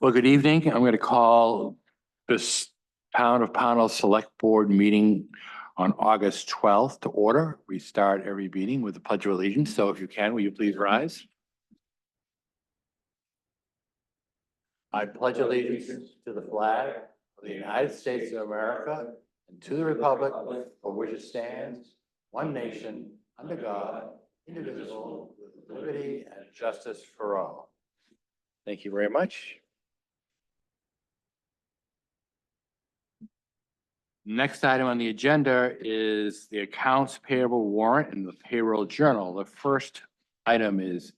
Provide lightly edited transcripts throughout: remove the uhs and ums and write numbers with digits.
Well, good evening. I'm going to call this Town of Pownell Select Board meeting on August 12th to order. We start every meeting with the Pledge of Allegiance. So if you can, will you please rise? I pledge allegiance to the flag of the United States of America and to the republic for which it stands, one nation, under God, indivisible, with liberty and justice for all. Thank you very much. Next item on the agenda is the accounts payable warrant and the payroll journal. The first item is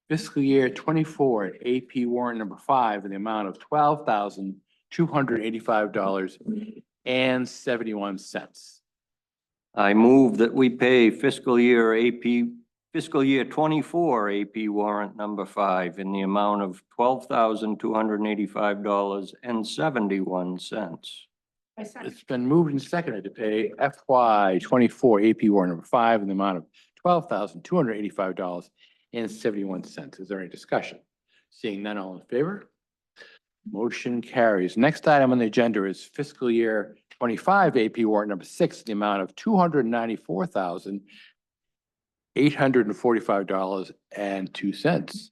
fiscal year 24 AP warrant number 5 in the amount of $12,285.71. I move that we pay fiscal year 24 AP warrant number 5 in the amount of $12,285.71. It's been moved and seconded to pay FY 24 AP warrant number 5 in the amount of $12,285.71. Is there any discussion? Seeing none, all in favor? Motion carries. Next item on the agenda is fiscal year 25 AP warrant number 6 in the amount of $294,845.02.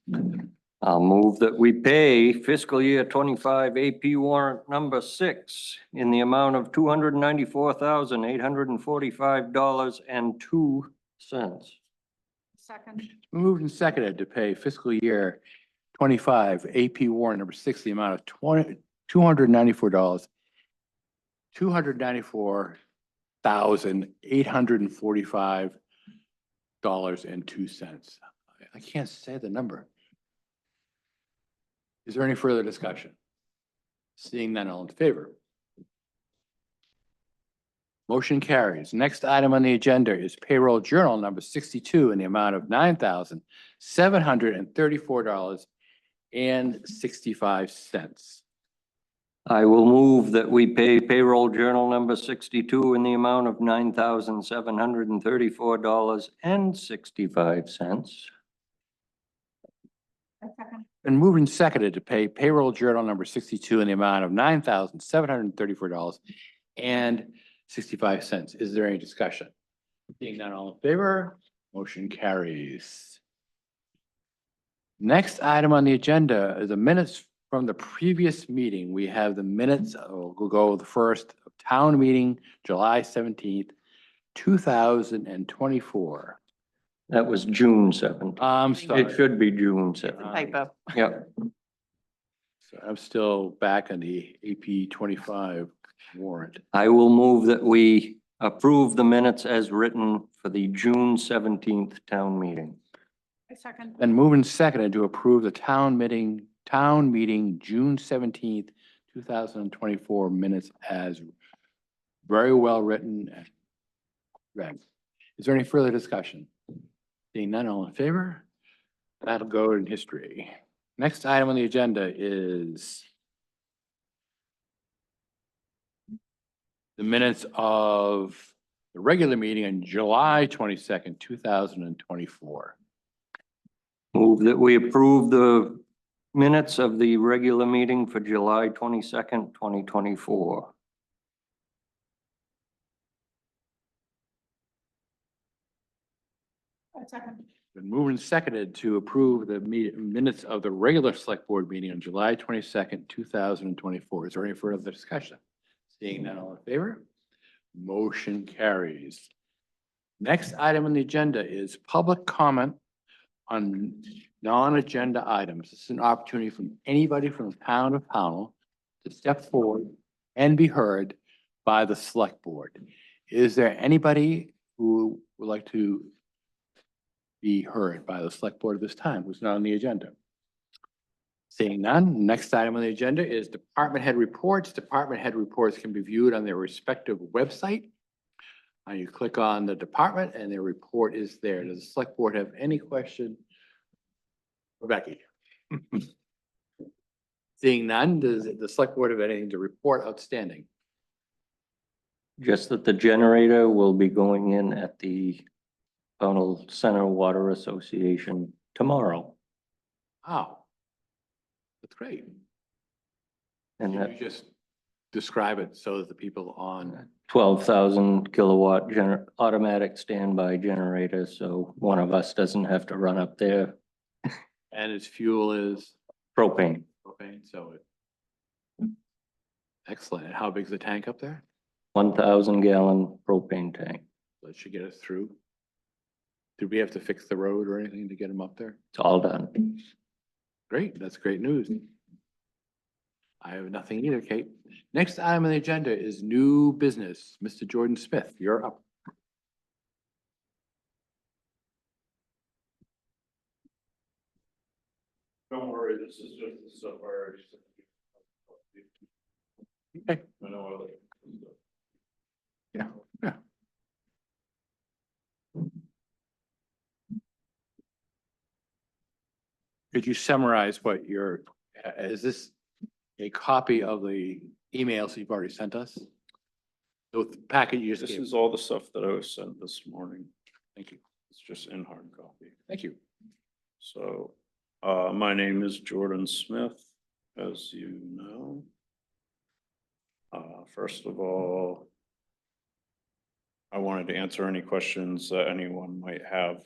I'll move that we pay fiscal year 25 AP warrant number 6 in the amount of $294,845.02. Second. Moved and seconded to pay fiscal year 25 AP warrant number 6, the amount of $294,845.02. I can't say the number. Is there any further discussion? Seeing none, all in favor? Motion carries. Next item on the agenda is payroll journal number 62 in the amount of $9,734.65. I will move that we pay payroll journal number 62 in the amount of $9,734.65. Second. Been moved and seconded to pay payroll journal number 62 in the amount of $9,734.65. Is there any discussion? Seeing none, all in favor? Motion carries. Next item on the agenda is the minutes from the previous meeting. We have the minutes, we'll go the first town meeting, July 17th, 2024. That was June 7th. I'm sorry. It should be June 7th. Typo. Yep. So I'm still back on the AP 25 warrant. I will move that we approve the minutes as written for the June 17th town meeting. Second. And moving seconded to approve the town meeting June 17th, 2024 minutes as very well written and read. Is there any further discussion? Seeing none, all in favor? That'll go in history. Next item on the agenda is the minutes of the regular meeting on July 22nd, 2024. Move that we approve the minutes of the regular meeting for July 22nd, 2024. Second. Been moved and seconded to approve the minutes of the regular select board meeting on July 22nd, 2024. Is there any further discussion? Seeing none, all in favor? Motion carries. Next item on the agenda is public comment on non-agenda items. This is an opportunity from anybody from the town of Pownell to step forward and be heard by the select board. Is there anybody who would like to be heard by the select board at this time who's not on the agenda? Seeing none, next item on the agenda is department head reports. Department head reports can be viewed on their respective website. You click on the department and their report is there. Does the select board have any question? Rebecca? Seeing none, does the select board have anything to report outstanding? Just that the generator will be going in at the Pownell Center Water Association tomorrow. Wow. That's great. And Can that you just describe it so that the people on, 12,000 kilowatt automatic standby generator, so one of us doesn't have to run up there. and its fuel is Propane, propane, so it. Excellent. And how big's the tank up there? 1,000 gallon propane tank. That should get us through. Did we have to fix the road or anything to get them up there? It's all done. Great, that's great news. I have nothing either, Kate. Next item on the agenda is new business. Mr. Jordan Smith, you're up. Don't worry, this is just the stuff I already said. Okay. I know I like. Yeah, yeah. Could you summarize what your, is this a copy of the emails you've already sent us? The packet you just This gave. is all the stuff that I was sent this morning. Thank you. It's just in hard copy. Thank you. So, my name is Jordan Smith, as you know. First of all, I wanted to answer any questions that anyone might have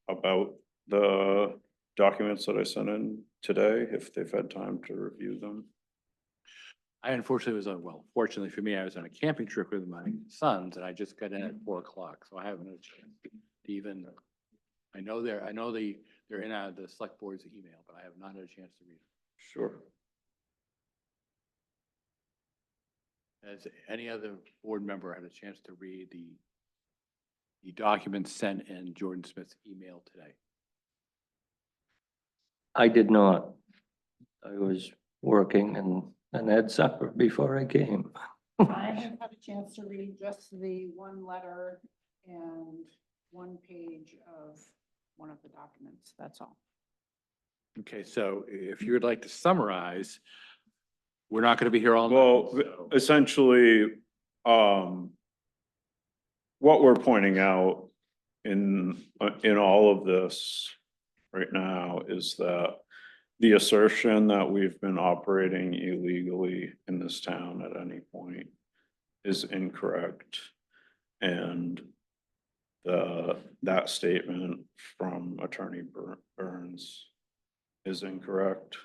about the documents that I sent in today, if they've had time to review them. I unfortunately was on, well, fortunately for me, I was on a camping trip with my sons and I just got in at 4 o'clock, so I haven't had a chance to even, I know they're in the select board's email, but I have not had a chance to read it. Sure. Has any other board member had a chance to read the documents sent in Jordan Smith's email today? I did not. I was working and had supper before I came. I have had a chance to read just the one letter and one page of one of the documents, that's all. Okay, so if you would like to summarize, we're not going to be here all night. Well, so- essentially, what we're pointing out in all of this right now is that the assertion that we've been operating illegally in this town at any point is incorrect. And that statement from Attorney Burns is incorrect.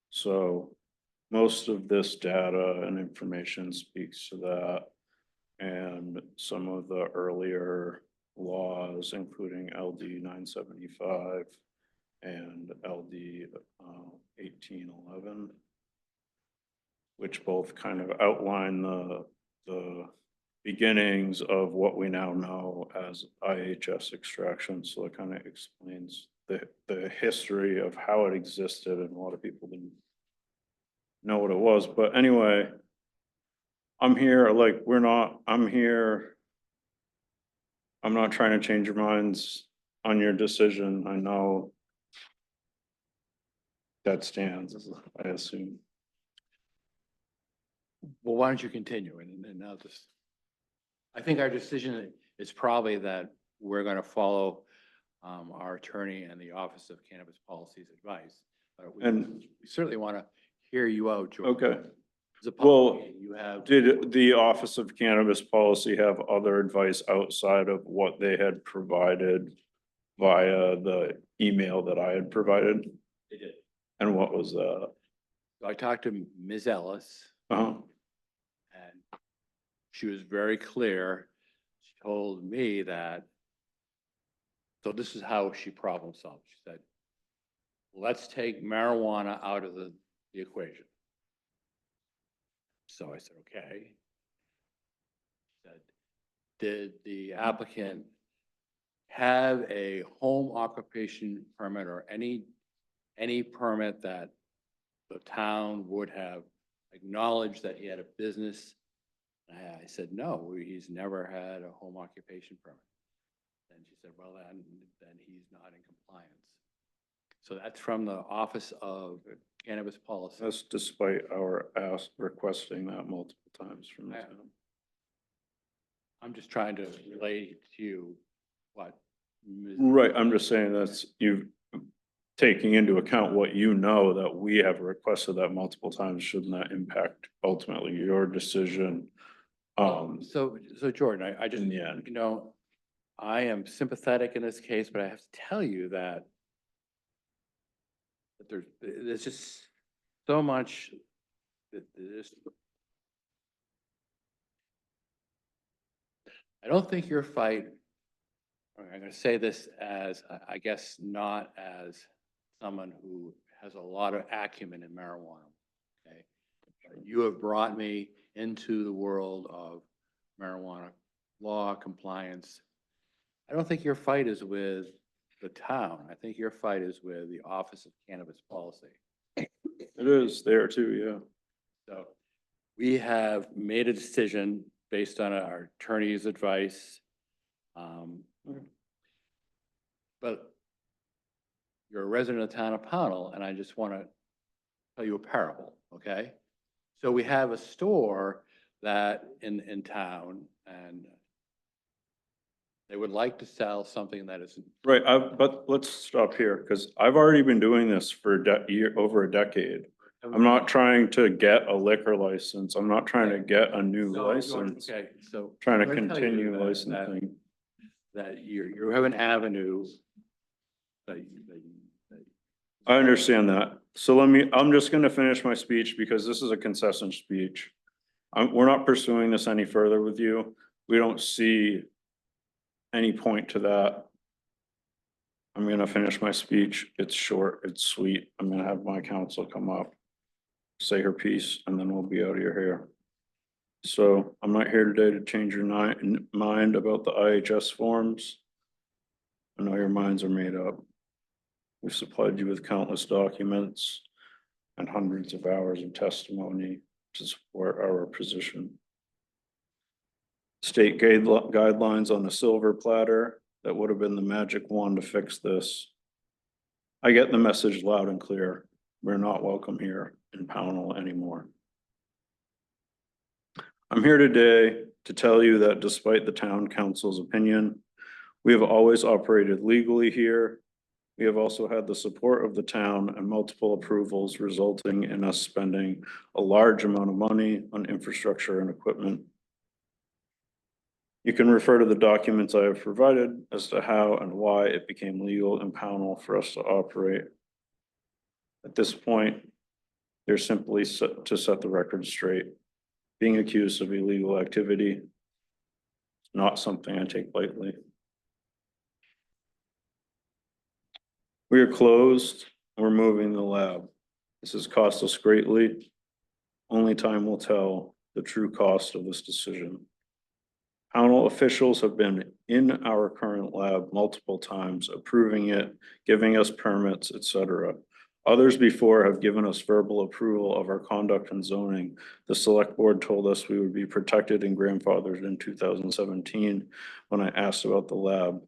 So most of this data and information speaks to that. And some of the earlier laws, including LD 975 and LD 1811, which both kind of outline the beginnings of what we now know as IHS extraction. So it kind of explains the history of how it existed, and a lot of people didn't know what it was. But anyway, I'm here, like, I'm here. I'm not trying to change your minds on your decision. I know that stands, I assume. Well, why don't you continue and I'll just, I think our decision is probably that we're going to follow our attorney and the Office of Cannabis Policy's advice. But we certainly want to hear you out, George. Okay. It's a public Well, meeting. You have. Did the Office of Cannabis Policy have other advice outside of what they had provided via the email that I had provided? They did. And what was that? So I talked to Ms. Ellis Uh-huh. and she was very clear. She told me that, so this is how she problem solved. She said, let's take marijuana out of the equation. So I said, okay. She said, did the applicant have a home occupation permit or any permit that the town would have acknowledged that he had a business? I said, no, he's never had a home occupation permit. And she said, well, then he's not in compliance. So that's from the Office of Cannabis Policy. That's despite our requesting that multiple times from the Yeah. town. I'm just trying to relate to you what. Ms. Right, I'm just saying taking into account what you know, that we have requested that multiple times, shouldn't that impact ultimately your decision? So Jordan, I just, in the end. you know, I am sympathetic in this case, but I have to tell you that there's just so much that there's. I don't think your fight, I'm gonna say this as, I guess, not as someone who has a lot of acumen in marijuana, okay? You have brought me into the world of marijuana law compliance. I don't think your fight is with the town. I think your fight is with the Office of Cannabis Policy. It is there too, yeah. So we have made a decision based on our attorney's advice. But you're a resident of the town of Pownell, and I just want to tell you a parable, okay? So we have a store that in town, and they would like to sell something that is, Right, but let's stop here, because I've already been doing this for over a decade. I'm not trying to get a liquor license. I'm not trying to get a new So, license. okay, so. Trying to I'm gonna tell you continue that- licensing. That you have an avenue that I understand that. So I'm just gonna finish my speech because this is a concession speech. We're not pursuing this any further with you. We don't see any point to that. I'm gonna finish my speech. It's short, it's sweet. I'm gonna have my counsel come up, say her piece, and then we'll be out of your hair. So I'm not here today to change your mind about the IHS forms. I know your minds are made up. We've supplied you with countless documents and hundreds of hours of testimony to support our position. State guidelines on a silver platter that would have been the magic wand to fix this. I get the message loud and clear. We're not welcome here in Pownell anymore. I'm here today to tell you that despite the town council's opinion, we have always operated legally here. We have also had the support of the town and multiple approvals, resulting in us spending a large amount of money on infrastructure and equipment. You can refer to the documents I have provided as to how and why it became legal in Pownell for us to operate. At this point, they're simply to set the record straight. Being accused of illegal activity is not something I take lightly. We are closed. We're moving the lab. This has cost us greatly. Only time will tell the true cost of this decision. Pownell officials have been in our current lab multiple times, approving it, giving us permits, etc. Others before have given us verbal approval of our conduct and zoning. The select board told us we would be protected and grandfathered in 2017 when I asked about the lab.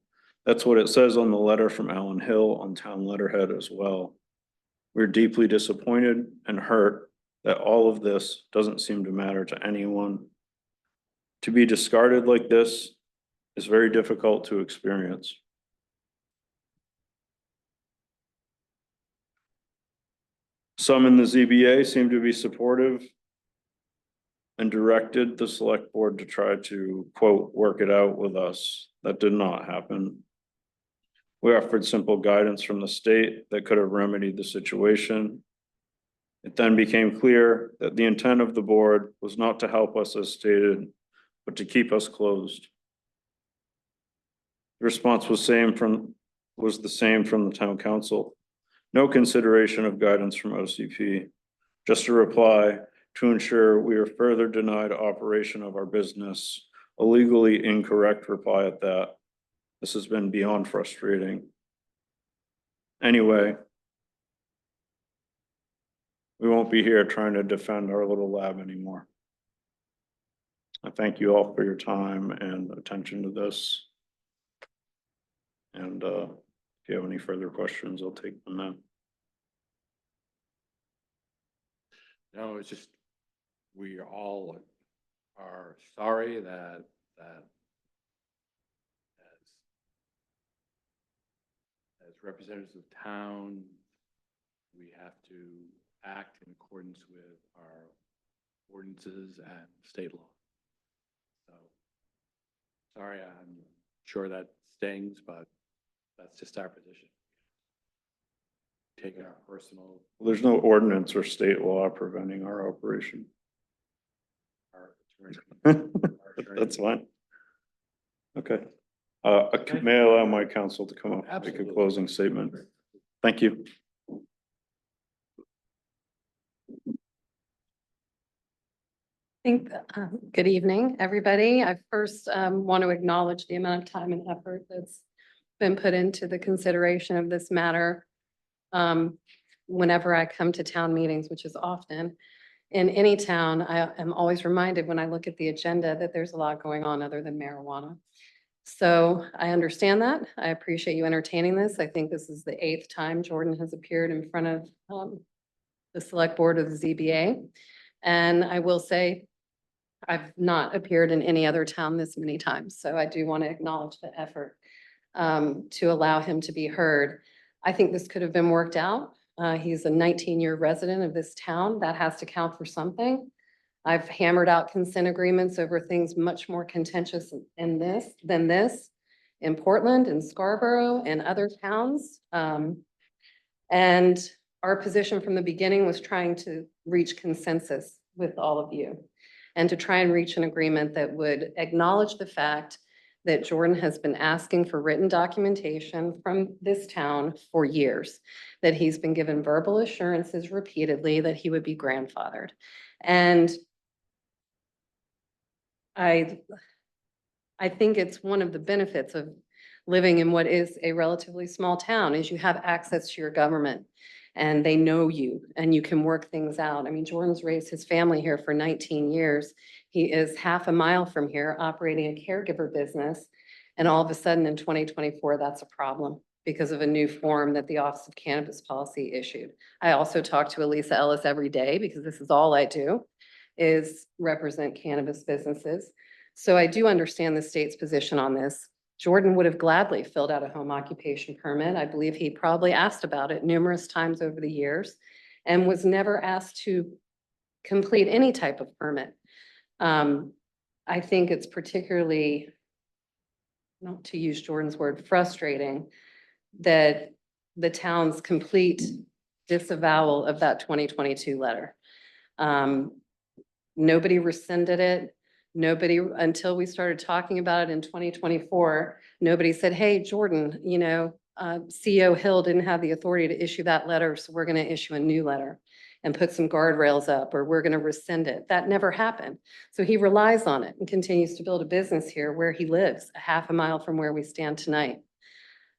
That's what it says on the letter from Alan Hill on town letterhead as well. We're deeply disappointed and hurt that all of this doesn't seem to matter to anyone. To be discarded like this is very difficult to experience. Some in the ZBA seem to be supportive and directed the select board to try to, quote, work it out with us. That did not happen. We offered simple guidance from the state that could have remedied the situation. It then became clear that the intent of the board was not to help us as stated, but to keep us closed. The response was the same from the town council. No consideration of guidance from OCP, just a reply to ensure we are further denied operation of our business, a legally incorrect reply at that. This has been beyond frustrating. Anyway, we won't be here trying to defend our little lab anymore. I thank you all for your time and attention to this. And if you have any further questions, I'll take them then. No, it's just, we all are sorry that as representatives of town, we have to act in accordance with our ordinances and state law. So, sorry, I'm sure that stings, but that's just our position. Taking our personal, There's no ordinance or state law preventing our operation. our attorney. That's fine. Okay. May I allow my counsel to come up and make a Absolutely. closing statement? Thank you. Good evening, everybody. I first want to acknowledge the amount of time and effort that's been put into the consideration of this matter. Whenever I come to town meetings, which is often, in any town, I am always reminded when I look at the agenda that there's a lot going on other than marijuana. So I understand that. I appreciate you entertaining this. I think this is the 8th time Jordan has appeared in front of the select board of the ZBA. And I will say, I've not appeared in any other town this many times, so I do want to acknowledge the effort to allow him to be heard. I think this could have been worked out. He's a 19-year resident of this town. That has to count for something. I've hammered out consent agreements over things much more contentious than this in Portland and Scarborough and other towns. And our position from the beginning was trying to reach consensus with all of you and to try and reach an agreement that would acknowledge the fact that Jordan has been asking for written documentation from this town for years, that he's been given verbal assurances repeatedly that he would be grandfathered. And I think it's one of the benefits of living in what is a relatively small town is you have access to your government and they know you and you can work things out. I mean, Jordan's raised his family here for 19 years. He is half a mile from here operating a caregiver business. And all of a sudden in 2024, that's a problem because of a new form that the Office of Cannabis Policy issued. I also talk to Elisa Ellis every day because this is all I do is represent cannabis businesses. So I do understand the state's position on this. Jordan would have gladly filled out a home occupation permit. I believe he probably asked about it numerous times over the years and was never asked to complete any type of permit. I think it's particularly, not to use Jordan's word, frustrating that the town's complete disavowal of that 2022 letter. Nobody rescinded it. Nobody, until we started talking about it in 2024, nobody said, hey, Jordan, you know, CEO Hill didn't have the authority to issue that letter, so we're going to issue a new letter and put some guardrails up, or we're going to rescind it. That never happened. So he relies on it and continues to build a business here where he lives, a half a mile from where we stand tonight.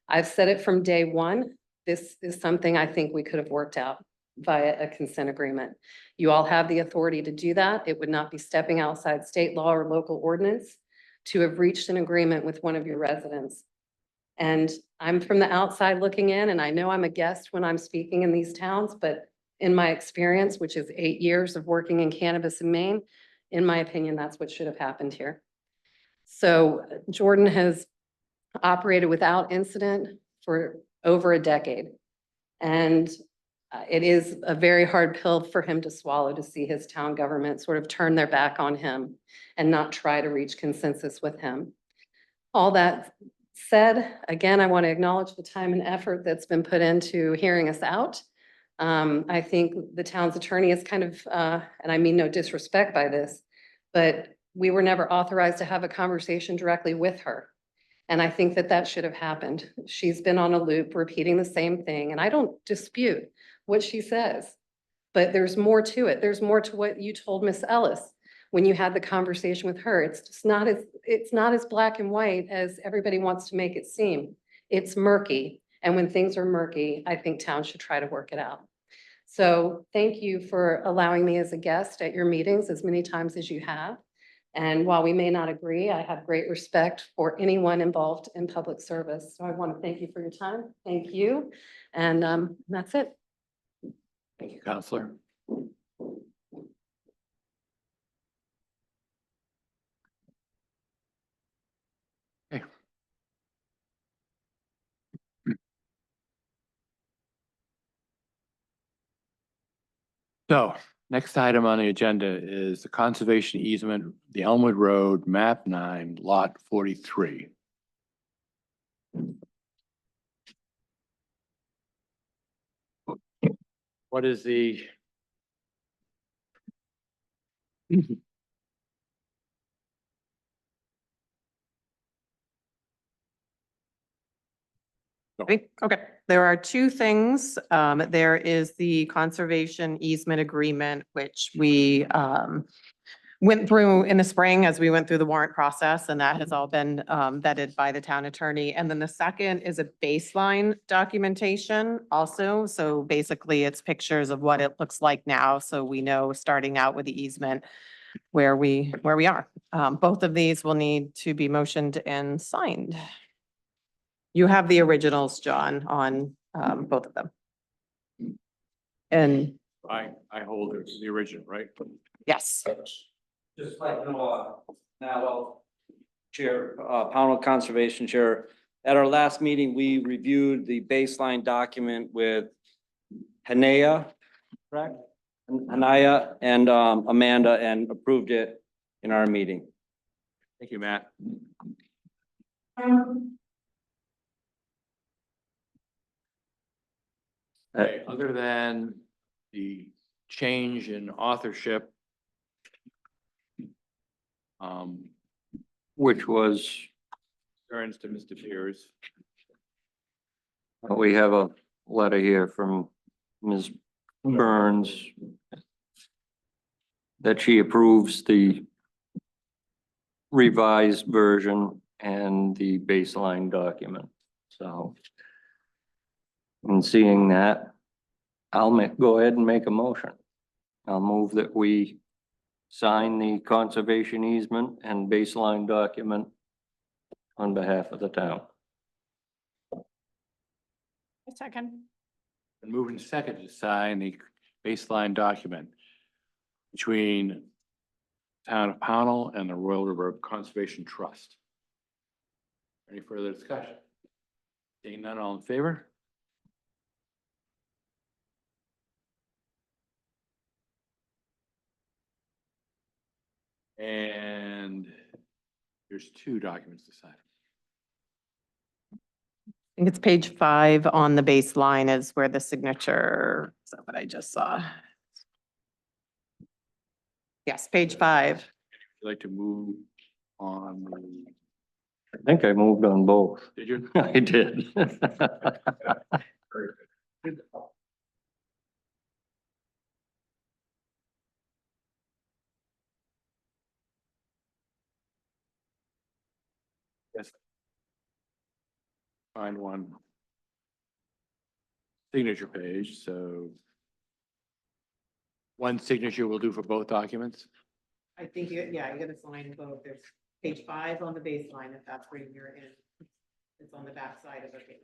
I've said it from day one. This is something I think we could have worked out via a consent agreement. You all have the authority to do that. It would not be stepping outside state law or local ordinance to have reached an agreement with one of your residents. And I'm from the outside looking in, and I know I'm a guest when I'm speaking in these towns, but in my experience, which is 8 years of working in cannabis in Maine, in my opinion, that's what should have happened here. So Jordan has operated without incident for over a decade. And it is a very hard pill for him to swallow to see his town government sort of turn their back on him and not try to reach consensus with him. All that said, again, I want to acknowledge the time and effort that's been put into hearing us out. I think the town's attorney is kind of, and I mean no disrespect by this, but we were never authorized to have a conversation directly with her. And I think that that should have happened. She's been on a loop repeating the same thing, and I don't dispute what she says, but there's more to it. There's more to what you told Miss Ellis when you had the conversation with her. It's just not as black and white as everybody wants to make it seem. It's murky. And when things are murky, I think towns should try to work it out. So thank you for allowing me as a guest at your meetings as many times as you have. And while we may not agree, I have great respect for anyone involved in public service. So I want to thank you for your time. Thank you. And that's it. Thank you, Counselor. Okay. So next item on the agenda is the conservation easement, the Elmwood Road, map 9, lot 43. What is the? Okay, there are two things. There is the conservation easement agreement, which we went through in the spring as we went through the warrant process, and that has all been vetted by the town attorney. And then the second is a baseline documentation also. So basically, it's pictures of what it looks like now, so we know, starting out with the easement, where we are. Both of these will need to be motioned and signed. You have the originals, John, on both of them. And I hold it, the original, right? yes, Just like, now, Chair, Pownell Conservation Chair, at our last meeting, we reviewed the baseline document with Hanaya, correct? Hanaya and Amanda, and approved it in our meeting. Thank you, Matt. Okay, other than the change in authorship, Which was, turns to Mr. Piers. we have a letter here from Ms. Burns that she approves the revised version and the baseline document. So in seeing that, go ahead and make a motion. I'll move that we sign the conservation easement and baseline document on behalf of the town. A second. And moving second to sign the baseline document between Town of Pownell and the Royal River Conservation Trust. Any further discussion? Seeing none, all in favor? And there's two documents to sign. I think it's page 5 on the baseline is where the signature, is that what I just saw? Yes, page 5. Would you like to move on? the- I think I moved on both. Did you? I did. Yes. Find one. Signature page, so. One signature will do for both documents? I think, yeah, you gotta sign both. There's page 5 on the baseline, if that's where you're in. It's on the back side of the page.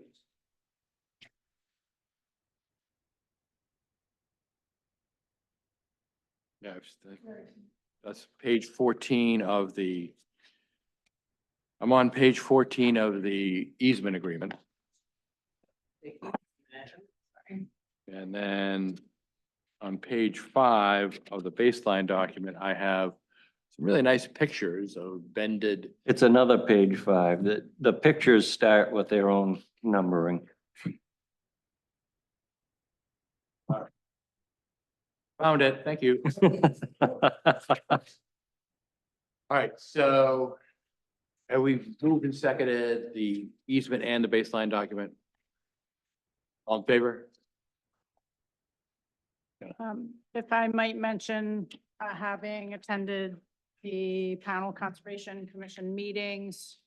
Yeah, that's page 14 of the. I'm on page 14 of the easement agreement. Sorry. And then on page 5 of the baseline document, I have some really nice pictures of bended. It's another page 5. The pictures start with their own numbering. Found it, thank you. All right, so have we moved and seconded the easement and the baseline document? All in favor? If I might mention, having attended the Pownell Conservation Commission meetings,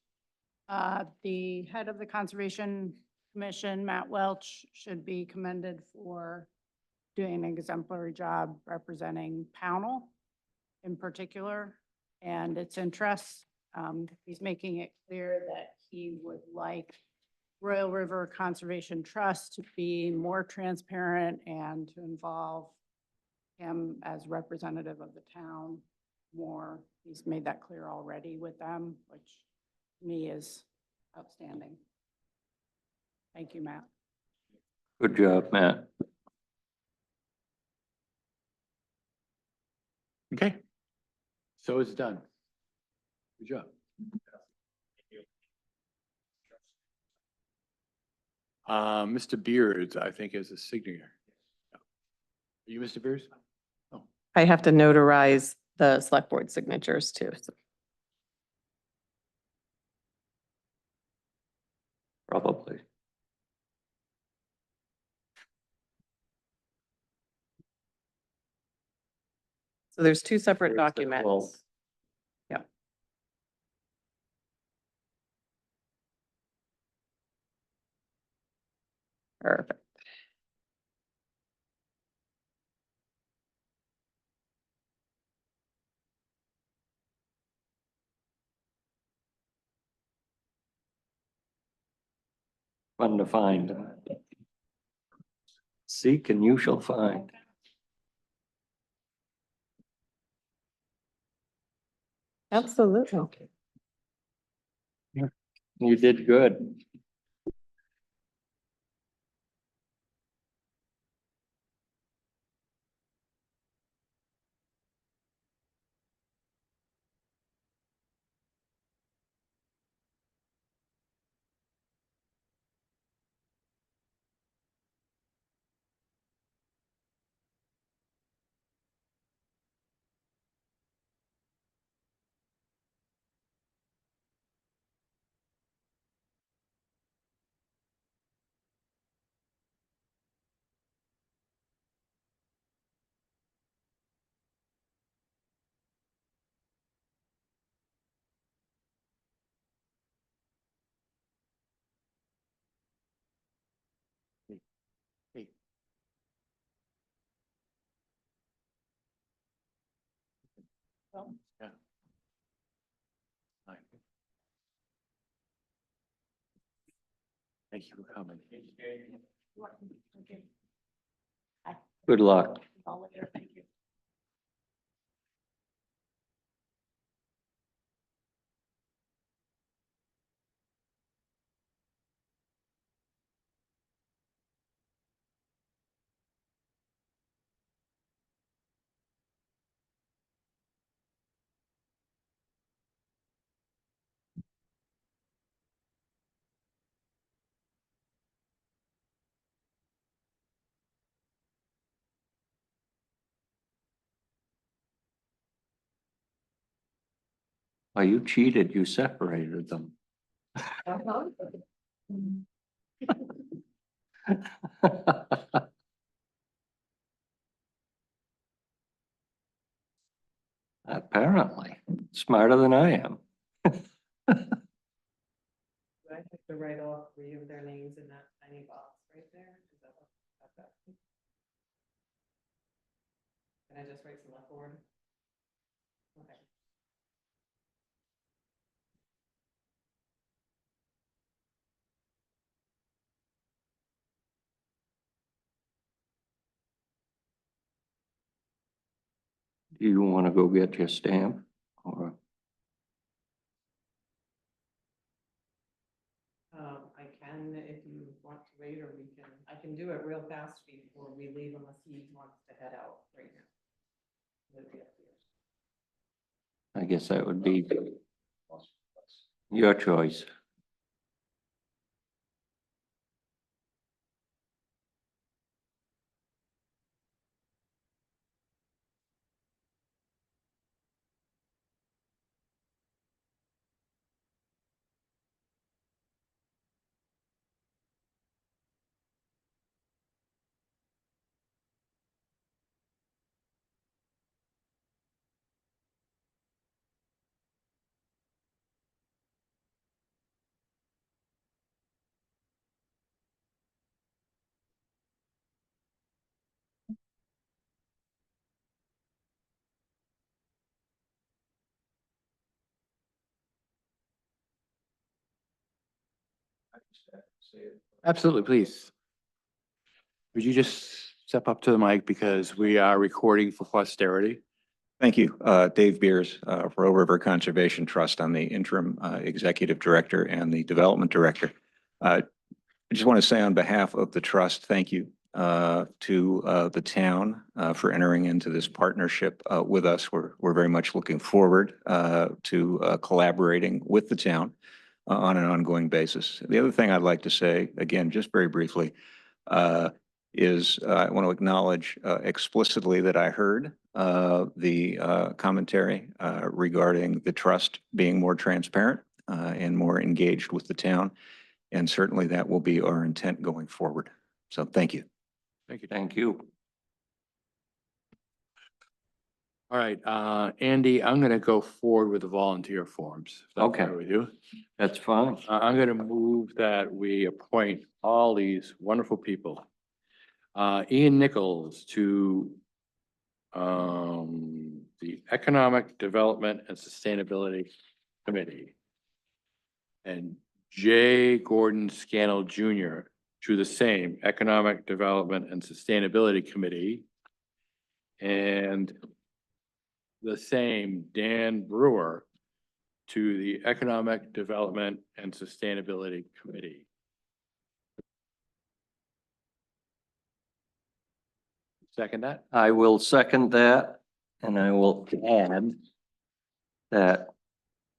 the head of the Conservation Commission, Matt Welch, should be commended for doing an exemplary job representing Pownell in particular and its interests. He's making it clear that he would like Royal River Conservation Trust to be more transparent and to involve him as representative of the town more. He's made that clear already with them, which to me is outstanding. Thank you, Matt. Good job, Matt. Okay. So it's done. Good job. Mr. Beard, I think, is a signature. Are you Mr. Beard? Oh, I have to notarize the select board signatures too. So Probably. there's two separate Where's the quote? documents. Yeah. Perfect. Fun to find. Seek and you shall find. Absolutely. You did good. hey. Yeah. Fine. Thank you for coming. Good luck. Thank you. Oh, you cheated. You separated them. Apparently, smarter than I am. Do I have to write all three of their names in that tiny box right there? Is that what? Can I just write select board? Okay. Do you want to go get your stamp or? I can if you want to wait, or I can do it real fast before we leave unless he wants to head out right now. It'll be up to you. I guess that would be your choice. Absolutely, please. Would you just step up to the mic because we are recording for posterity? Thank you. Dave Beers, Royal River Conservation Trust. I'm the interim executive director and the development director. I just want to say on behalf of the trust, thank you to the town for entering into this partnership with us. We're very much looking forward to collaborating with the town on an ongoing basis. The other thing I'd like to say, again, just very briefly, is I want to acknowledge explicitly that I heard the commentary regarding the trust being more transparent and more engaged with the town. And certainly that will be our intent going forward. So thank you. Thank you. Thank you. All right, Andy, I'm gonna go forward with the volunteer forms. if that's all Okay. right With you. That's fine. I'm gonna move that we appoint all these wonderful people. Ian Nichols to the Economic Development and Sustainability Committee. And Jay Gordon Scannell Jr. to the same Economic Development and Sustainability Committee. And the same Dan Brewer to the Economic Development and Sustainability Committee. Second that? I will second that, and I will add that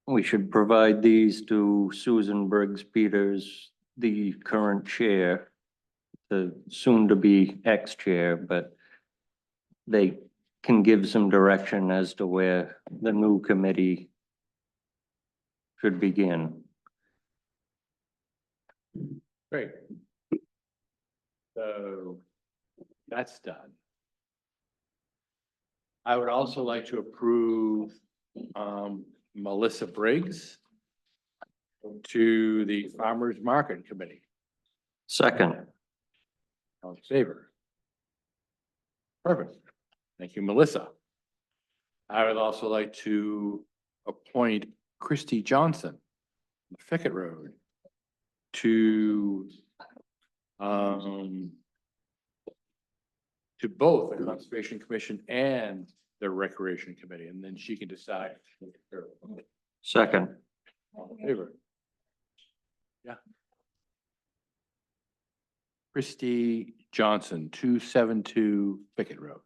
we should provide these to Susan Briggs Peters, the current chair, the soon-to-be ex-chair, but they can give some direction as to where the new committee should begin. Great. So that's done. I would also like to approve Melissa Briggs to the Farmers Market Committee. Second, All in favor? Perfect. Thank you, Melissa. I would also like to appoint Christy Johnson, Fickett Road, to both the Conservation Commission and the Recreation Committee, and then she can decide. second, All in favor? Yeah. Christy Johnson, 272 Fickett Road.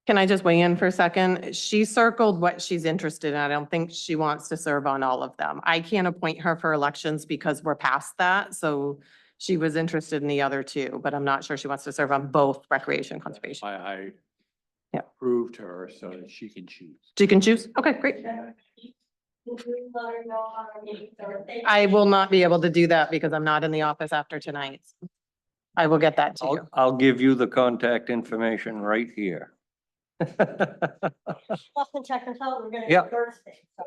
Can I just weigh in for a second? She circled what she's interested in. I don't think she wants to serve on all of them. I can't appoint her for elections because we're past that. So she was interested in the other two, but I'm not sure she wants to serve on both recreation and conservation. I Yeah. approved her so that she can choose. She can choose? Okay, great. I will not be able to do that because I'm not in the office after tonight. I will get that to you. I'll give you the contact information right here. Justin, check this out, we're gonna Yeah. do Thursday. So,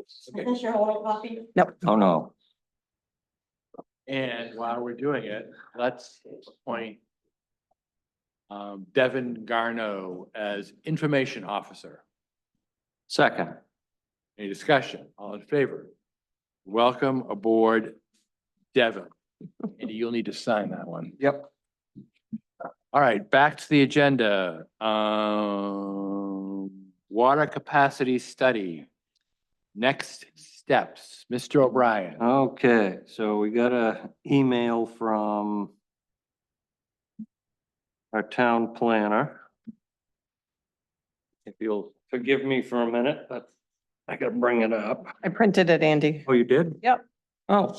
Is Okay. this your whole copy? Oh, no. And while we're doing it, let's appoint Devin Garno as Information Officer. Second, Any discussion? All in favor? Welcome aboard, Devin. And you'll need to sign that one. yep. All right, back to the agenda. Water capacity study. Next steps, Mr. O'Brien. Okay, so we got a email from our town planner. If you'll forgive me for a minute, but I gotta bring it up. I printed it, Andy. Oh, you did? Yep. Oh,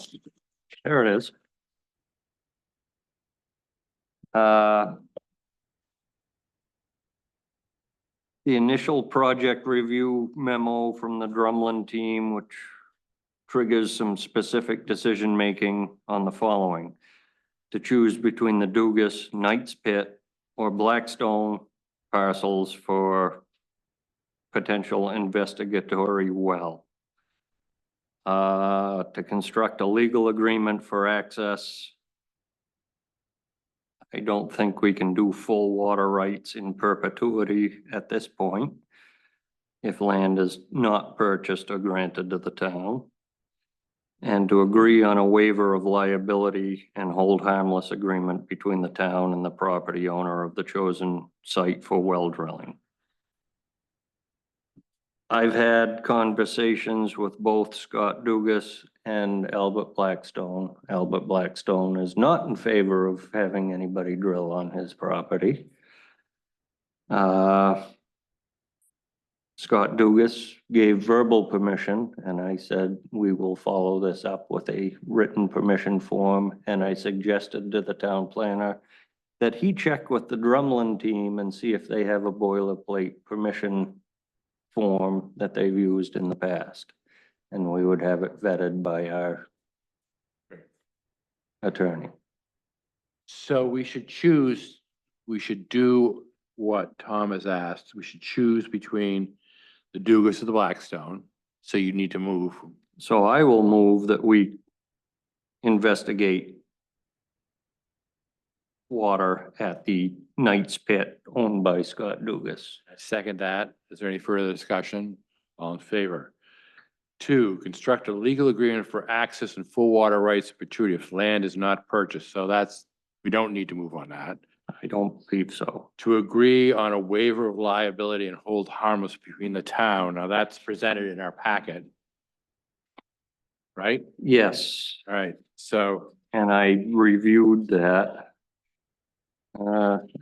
there it is. The initial project review memo from the Drumlin team, which triggers some specific decision-making on the following. To choose between the Dugas, Knights Pit, or Blackstone parcels for potential investigatory well. To construct a legal agreement for access. I don't think we can do full water rights in perpetuity at this point. If land is not purchased or granted to the town. And to agree on a waiver of liability and hold harmless agreement between the town and the property owner of the chosen site for well drilling. I've had conversations with both Scott Dugas and Albert Blackstone. Albert Blackstone is not in favor of having anybody drill on his property. Scott Dugas gave verbal permission, and I said, we will follow this up with a written permission form, and I suggested to the town planner that he check with the Drumlin team and see if they have a boilerplate permission form that they've used in the past. And we would have it vetted by our attorney. So we should choose, we should do what Tom has asked. We should choose between the Dugas or the Blackstone. So you need to move. So I will move that we investigate water at the Knights Pit owned by Scott Dugas. I second that. Is there any further discussion? All in favor? 2, construct a legal agreement for access and full water rights in perpetuity if land is not purchased. So that's, we don't need to move on that. I don't believe so. To agree on a waiver of liability and hold harmless between the town. Now that's presented in our packet. Right? Yes, All right, so and I reviewed that.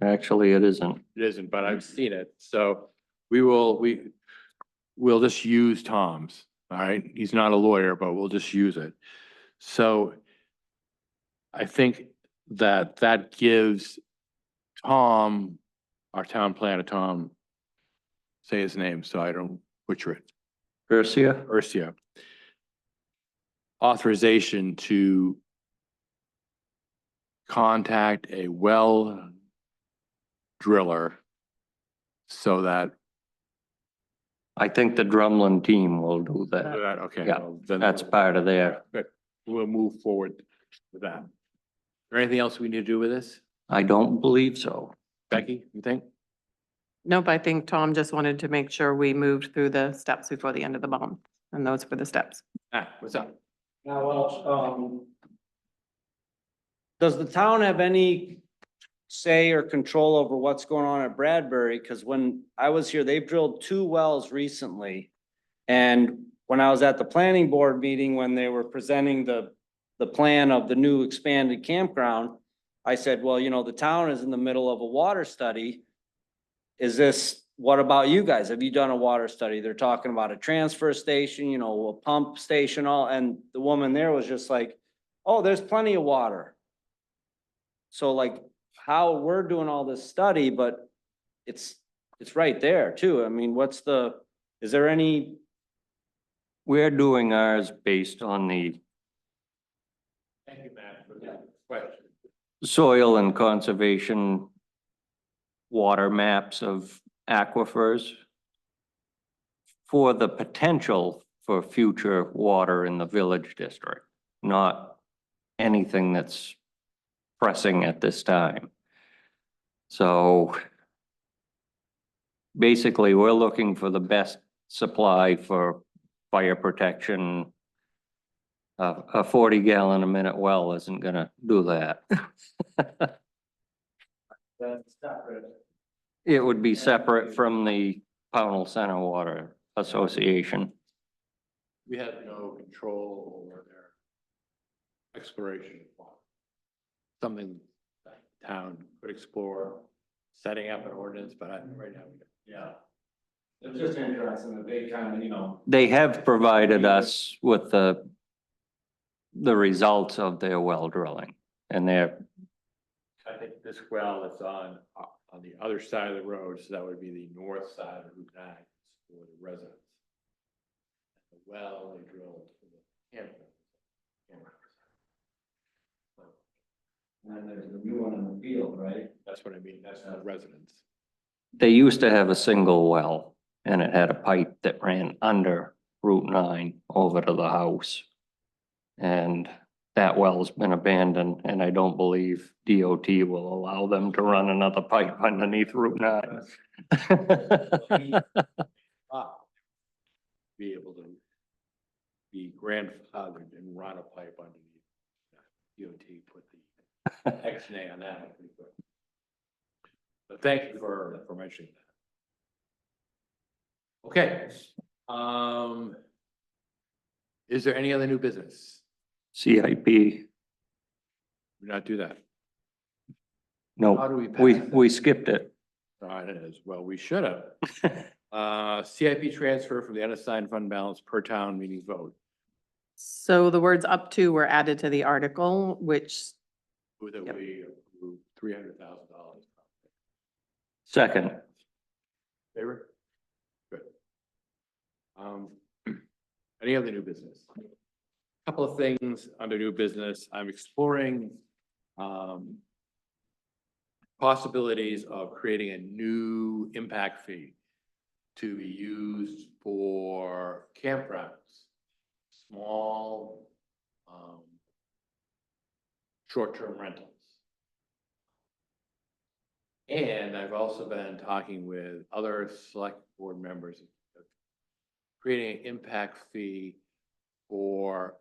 Actually, it isn't. it isn't, but I've seen it. So we'll just use Tom's. All right, he's not a lawyer, but we'll just use it. So I think that gives Tom, our town planner, Tom, say his name so I don't butcher it, Garcia? Ursia, authorization to contact a well driller so that, I think the Drumlin team will do that. okay. Yeah, well, then That's part of their, Good, we'll move forward with that. Is there anything else we need to do with this? I don't believe so. Becky, you think? Nope, I think Tom just wanted to make sure we moved through the steps before the end of the month, and those were the steps. What's up? Now, does the town have any say or control over what's going on at Bradbury? Because when I was here, they've drilled 2 wells recently. And when I was at the planning board meeting, when they were presenting the plan of the new expanded campground, I said, well, you know, the town is in the middle of a water study. What about you guys? Have you done a water study? They're talking about a transfer station, you know, a pump station, and the woman there was just like, oh, there's plenty of water. So like how we're doing all this study, but it's right there too. I mean, is there any, We're doing ours based on the Thank you, Matt, for that question. soil and conservation water maps of aquifers for the potential for future water in the village district, not anything that's pressing at this time. So basically, we're looking for the best supply for fire protection. A 40-gallon a minute well isn't gonna do that. that's separate? It would be separate from the Pownell Center Water Association. We have no control over their exploration. Something that the town could explore, setting up an ordinance, but right now, yeah. It's just interesting that they kind of, you know. They have provided us with the results of their well drilling, and they're, I think this well is on the other side of the road, so that would be the north side of Route 9 for the residents. The well they drilled for the campground. And then there's a new one in the field, right? That's what I mean, that's not residents. they used to have a single well, and it had a pipe that ran under Route 9 over to the house. And that well's been abandoned, and I don't believe DOT will allow them to run another pipe underneath Route 9. Be able to be grandfathered and run a pipe underneath. DOT put the X-nay on that. But thank you for mentioning that. Okay, Is there any other new business? CIP, We not do that. How no, do we pass we, that? we skipped it. It is. Well, we should have. CIP transfer from the unassigned fund balance per town meeting vote. So the words up to were added to the article, which That Yep. we approve $300,000. Second, Favor? Good. Any other new business? Couple of things under new business. I'm exploring possibilities of creating a new impact fee to be used for campgrounds, small short-term rentals. And I've also been talking with other select board members of creating an impact fee for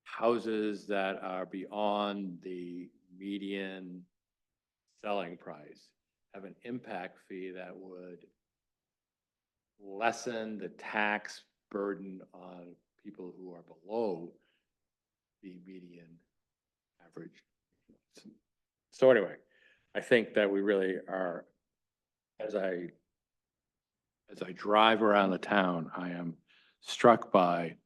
houses that are beyond the median selling price, have an impact fee that would lessen the tax burden on people who are below the median average. So anyway, I think that we really are, as I drive around the town, I am struck by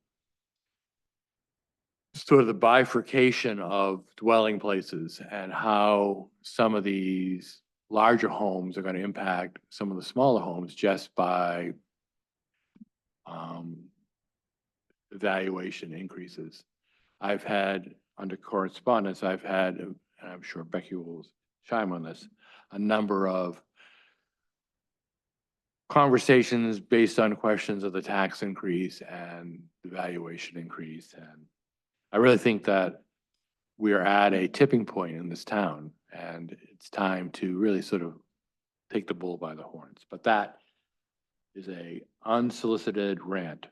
sort of the bifurcation of dwelling places and how some of these larger homes are going to impact some of the smaller homes just by valuation increases. I've had, under correspondence, I've had, and I'm sure Becky will chime on this, a number of conversations based on questions of the tax increase and the valuation increase. And I really think that we are at a tipping point in this town, and it's time to really sort of take the bull by the horns. But that is a unsolicited rant.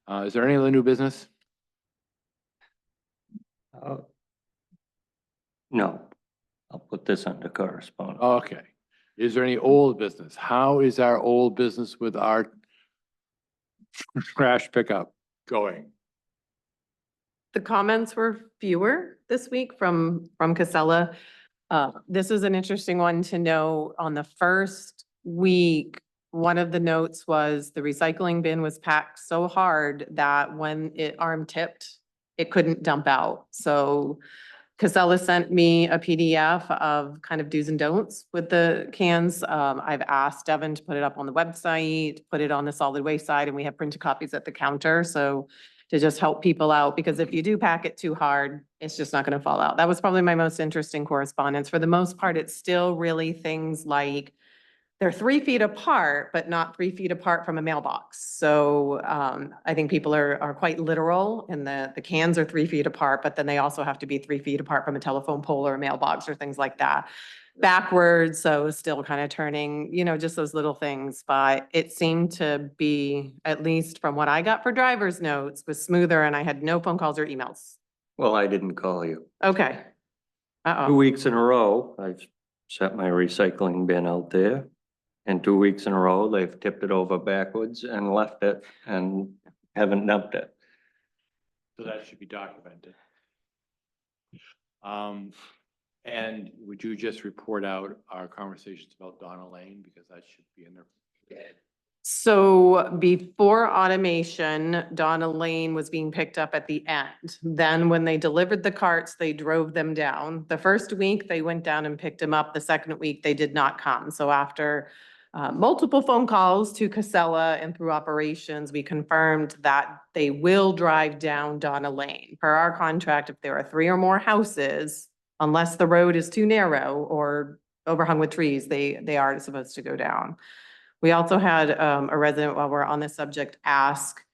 Is there any other new business? no, I'll put this under correspondence. Okay. Is there any old business? How is our old business with our trash pickup going? the comments were fewer this week from Casella. This is an interesting one to know. On the first week, one of the notes was the recycling bin was packed so hard that when it arm tipped, it couldn't dump out. So Casella sent me a PDF of kind of do's and don'ts with the cans. I've asked Devin to put it up on the website, put it on the solid waste side, and we have printed copies at the counter. So to just help people out, because if you do pack it too hard, it's just not gonna fall out. That was probably my most interesting correspondence. For the most part, it's still really things like they're 3 feet apart, but not 3 feet apart from a mailbox. So I think people are quite literal, and the cans are 3 feet apart, but then they also have to be 3 feet apart from a telephone pole or a mailbox or things like that. Backwards, so still kind of turning, just those little things. But it seemed to be, at least from what I got for driver's notes, was smoother, and I had no phone calls or emails. Well, I didn't call you. Okay. 2 Uh-oh. weeks in a row, I've set my recycling bin out there. And 2 weeks in a row, they've tipped it over backwards and left it and haven't dumped it. So that should be documented. And would you just report out our conversations about Donna Lane, because that should be in there? So before automation, Donna Lane was being picked up at the end. Then when they delivered the carts, they drove them down. The first week, they went down and picked them up. The second week, they did not come. So after multiple phone calls to Casella and through operations, we confirmed that they will drive down Donna Lane. Per our contract, if there are 3 or more houses, unless the road is too narrow or overhung with trees, they are supposed to go down. We also had a resident, while we're on this subject, ask,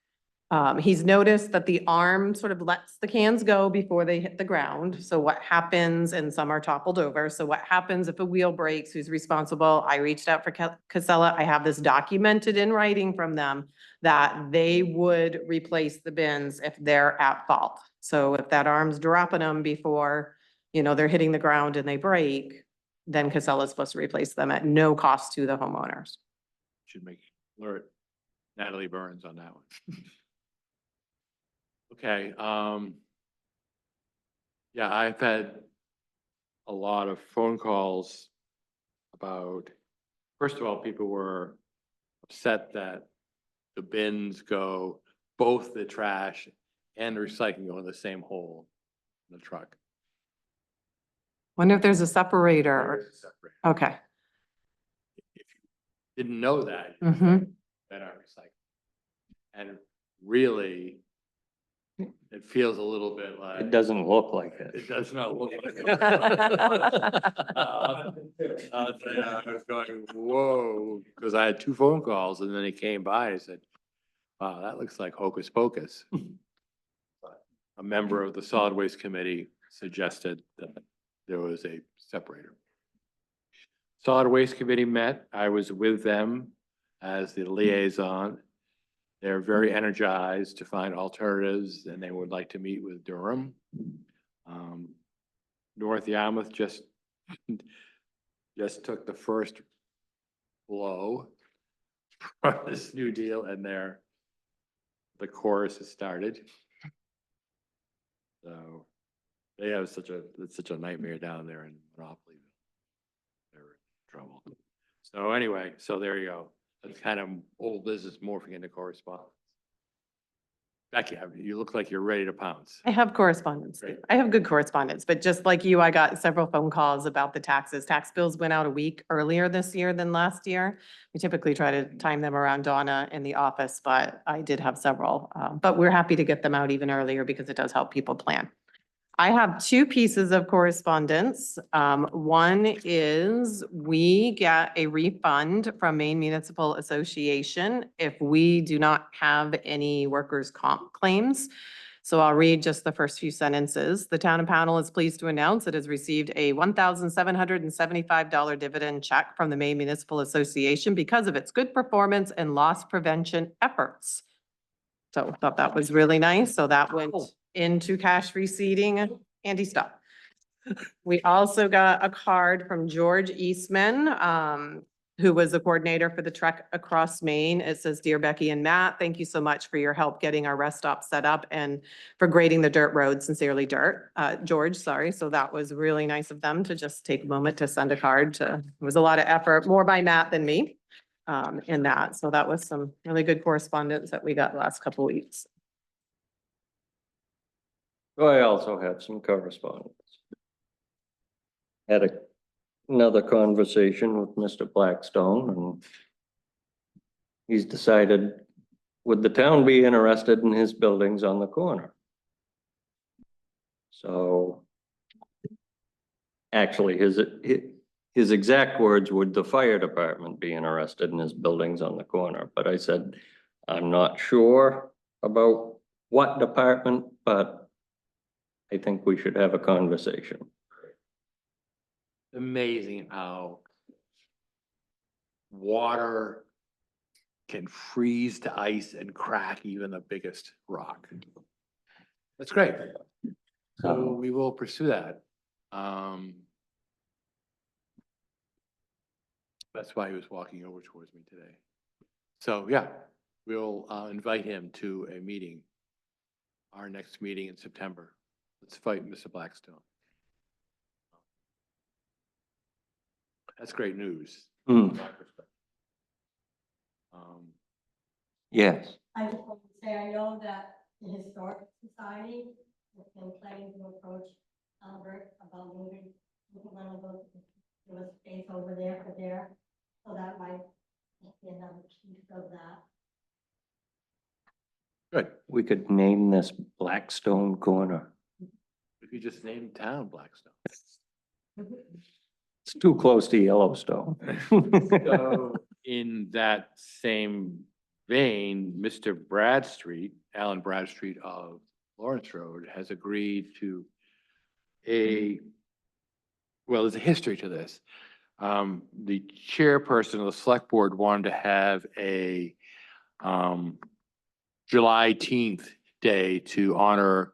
he's noticed that the arm sort of lets the cans go before they hit the ground. So what happens, and some are toppled over. So what happens if a wheel breaks? Who's responsible? I reached out for Casella. I have this documented in writing from them that they would replace the bins if they're at fault. So if that arm's dropping them before, they're hitting the ground and they break, then Casella's supposed to replace them at no cost to the homeowners. Should make alert. Natalie Burns on that one. Okay, yeah, I've had a lot of phone calls about, first of all, people were upset that the bins go, both the trash and the recycling go in the same hole in the truck. Wonder if there's a separator. There is a separator. Okay. If you didn't know that, Mhm. that are recycled. And really, it feels a little bit like. It doesn't look like it. It does not look like. it. I'll tell you, I was going, whoa, because I had two phone calls and then he came by and said, wow, that looks like hocus pocus. A member of the solid waste committee suggested that there was a separator. Solid waste committee met, I was with them as the liaison. They're very energized to find alternatives and they would like to meet with Durham. North Yarmouth just took the first blow from this new deal and the chorus has started. So they have it's such a nightmare down there in Monopoly. They're in trouble. So anyway, so there you go. That's kind of old business morphing into correspondence. Becky, you look like you're ready to pounce. I have correspondence. Great. I have good correspondence, but just like you, I got several phone calls about the taxes. Tax bills went out a week earlier this year than last year. We typically try to time them around Donna in the office, but I did have several. But we're happy to get them out even earlier because it does help people plan. I have two pieces of correspondence. One is we get a refund from Maine Municipal Association if we do not have any workers' comp claims. So I'll read just the first few sentences. The town of Pownell is pleased to announce it has received a $1,775 dividend check from the Maine Municipal Association because of its good performance and loss prevention efforts. So I thought that was really nice. So that went into cash receipting. Andy, stop. We also got a card from George Eastman, who was the coordinator for the Trek Across Maine. It says, "Dear Becky and Matt, thank you so much for your help getting our rest stop set up and for grading the dirt road. Sincerely, George, sorry." So that was really nice of them to just take a moment to send a card to, it was a lot of effort, more by Matt than me, in that. So that was some really good correspondence that we got the last couple weeks. I also had some correspondence. Had another conversation with Mr. Blackstone and he's decided, would the town be interested in his buildings on the corner? So actually his exact words, would the fire department be interested in his buildings on the corner? But I said, I'm not sure about what department, but I think we should have a conversation. Amazing how water can freeze to ice and crack even the biggest rock. That's great. So we will pursue that. That's why he was walking over towards me today. So yeah, we'll invite him to a meeting, our next meeting in September. Let's fight Mr. Blackstone. That's great news. Hmm. from my perspective. Yes. I just want to say, I know that the Historic Society has been planning to approach Albert about moving one of those, there was space over there for there, so that might be another piece of that. Good. We could name this Blackstone Corner. We could just name town Blackstone. It's too close to Yellowstone. So in that same vein, Mr. Bradstreet, Alan Bradstreet of Lawrence Road has agreed to well, there's a history to this. The chairperson of the select board wanted to have a July 18th day to honor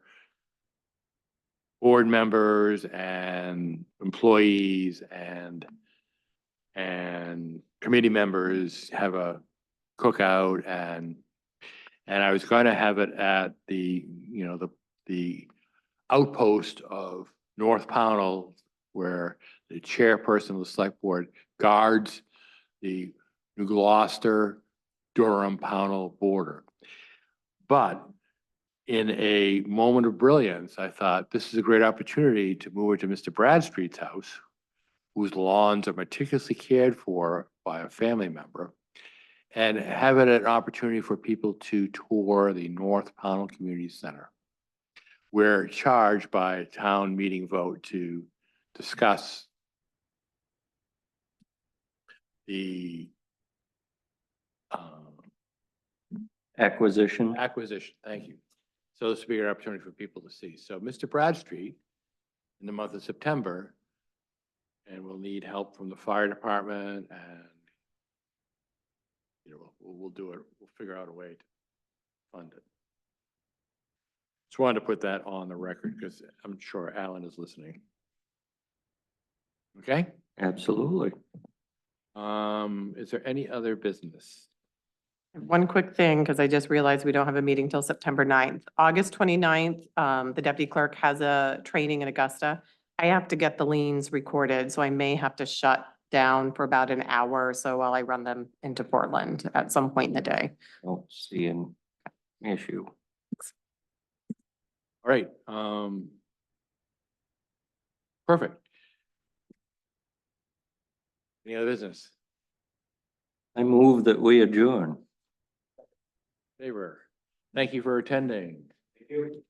board members and employees and committee members, have a cookout and I was gonna have it at the, the outpost of North Pownell, where the chairperson of the select board guards the New Gloucester, Durham, Pownell border. But in a moment of brilliance, I thought this is a great opportunity to move it to Mr. Bradstreet's house, whose lawns are meticulously cared for by a family member, and have it an opportunity for people to tour the North Pownell Community Center. We're charged by a town meeting vote to discuss the Acquisition. acquisition, thank you. So this will be an opportunity for people to see. So Mr. Bradstreet, in the month of September, and we'll need help from the fire department and we'll do it, we'll figure out a way to fund it. Just wanted to put that on the record because I'm sure Alan is listening. Okay? Absolutely. Is there any other business? One quick thing, because I just realized we don't have a meeting till September 9th. August 29th, the deputy clerk has a training in Augusta. I have to get the liens recorded, so I may have to shut down for about an hour or so while I run them into Portland at some point in the day. Don't see an issue. All right, perfect. Any other business? I move that we adjourn. Favor. Thank you for attending. Thank you.